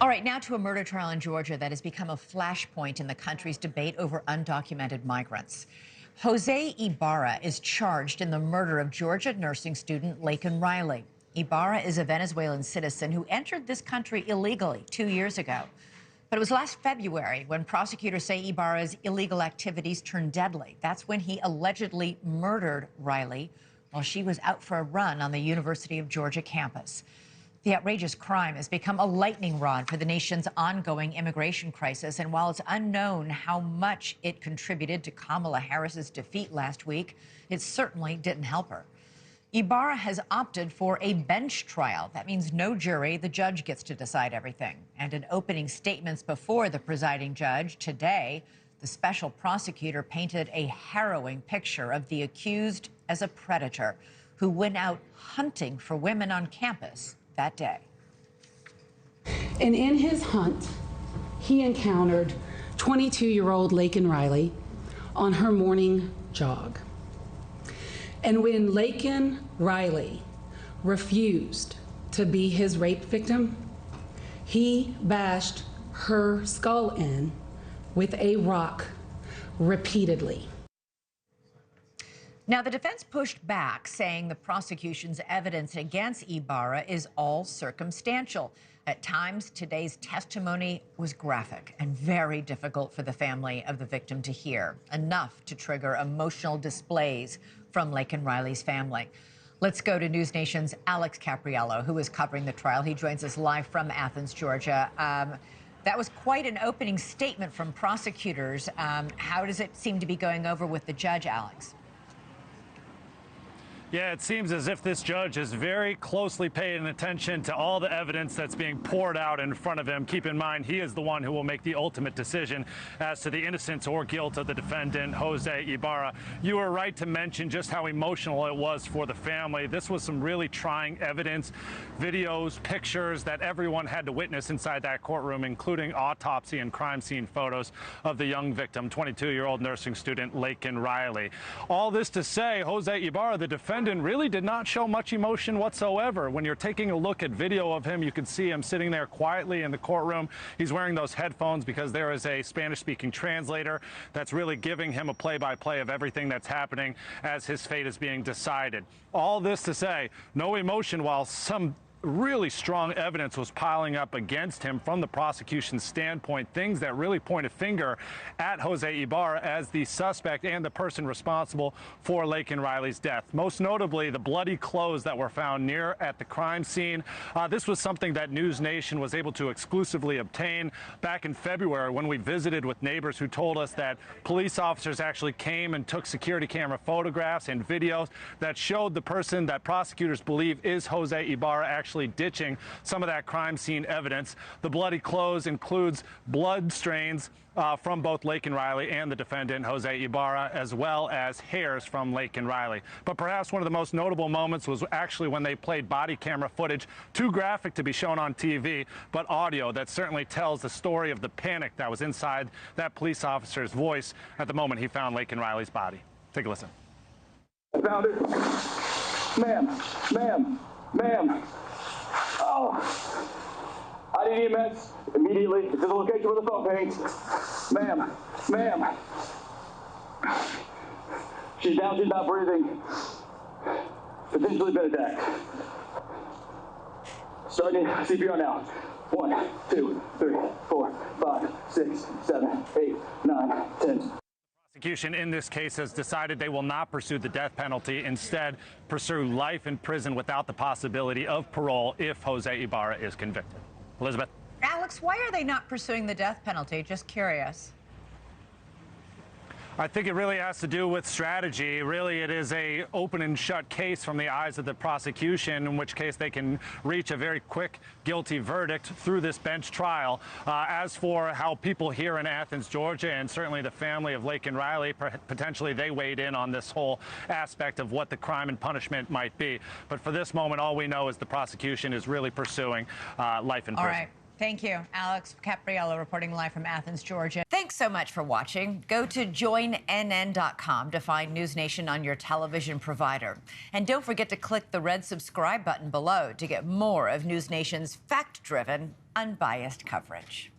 All right, now to a murder trial in Georgia that has become a flashpoint in the country's debate over undocumented migrants. Jose Ibarra is charged in the murder of Georgia nursing student Laken Riley. Ibarra is a Venezuelan citizen who entered this country illegally 2 years ago. But it was last February when prosecutors say Ibarra's illegal activities turned deadly. That's when he allegedly murdered Riley while she was out for a run on the University of Georgia campus. The outrageous crime has become a lightning rod for the nation's ongoing immigration crisis. And while it's unknown how much it contributed to Kamala Harris's defeat last week, it certainly didn't help her. Ibarra has opted for a bench trial. That means no jury. The judge gets to decide everything. And in opening statements before the presiding judge today, the special prosecutor painted a harrowing picture of the accused as a predator who went out hunting for women on campus that day. And in his hunt, he encountered 22-year-old Laken Riley on her morning jog. And when Laken Riley refused to be his rape victim, he bashed her skull in with a rock repeatedly. Now, the defense pushed back, saying the prosecution's evidence against Ibarra is all circumstantial. At times, today's testimony was graphic and very difficult for the family of the victim to hear, enough to trigger emotional displays from Laken Riley's family. Let's go to NewsNation's Alex Caprariello, who is covering the trial. He joins us live from Athens, Georgia. That was quite an opening statement from prosecutors. How does it seem to be going over with the judge, Alex? Yeah, it seems as if this judge is very closely paying attention to all the evidence that's being poured out in front of him. Keep in mind, he is the one who will make the ultimate decision as to the innocence or guilt of the defendant, Jose Ibarra. You were right to mention just how emotional it was for the family. This was some really trying evidence, videos, pictures that everyone had to witness inside that courtroom, including autopsy and crime scene photos of the young victim, 22-year-old nursing student Laken Riley. All this to say, Jose Ibarra, the defendant, really did not show much emotion whatsoever. When you're taking a look at video of him, you can see him sitting there quietly in the courtroom. He's wearing those headphones because there is a Spanish-speaking translator that's really giving him a play-by-play of everything that's happening as his fate is being decided. All this to say, no emotion while some really strong evidence was piling up against him from the prosecution's standpoint, things that really point a finger at Jose Ibarra as the suspect and the person responsible for Laken Riley's death. Most notably, the bloody clothes that were found near at the crime scene. This was something that NewsNation was able to exclusively obtain back in February when we visited with neighbors who told us that police officers actually came and took security camera photographs and videos that showed the person that prosecutors believe is Jose Ibarra actually ditching some of that crime scene evidence. The bloody clothes includes blood stains from both Laken Riley and the defendant, Jose Ibarra, as well as hairs from Laken Riley. But perhaps one of the most notable moments was actually when they played body camera footage, too graphic to be shown on TV, but audio that certainly tells the story of the panic that was inside that police officer's voice at the moment he found Laken Riley's body. Take a listen. I found it. Ma'am. Oh, I need EMS immediately to the location where the phone pings. Ma'am. She's down, she's not breathing. Potentially been attacked. Starting CPR now. 1, 2, 3, 4, 5, 6, 7, 8, 9, 10. The prosecution in this case has decided they will not pursue the death penalty, instead pursue life in prison without the possibility of parole if Jose Ibarra is convicted. Elizabeth? Alex, why are they not pursuing the death penalty? Just curious. I think it really has to do with strategy. Really, it is a open and shut case from the eyes of the prosecution, in which case they can reach a very quick guilty verdict through this bench trial. As for how people here in Athens, Georgia, and certainly the family of Laken Riley, potentially they weighed in on this whole aspect of what the crime and punishment might be. But for this moment, all we know is the prosecution is really pursuing life in prison. All right. Thank you. Alex Caprariello reporting live from Athens, Georgia. Thanks so much for watching. Go to joinnn.com to find NewsNation on your television provider. And don't forget to click the red subscribe button below to get more of NewsNation's fact-driven, unbiased coverage.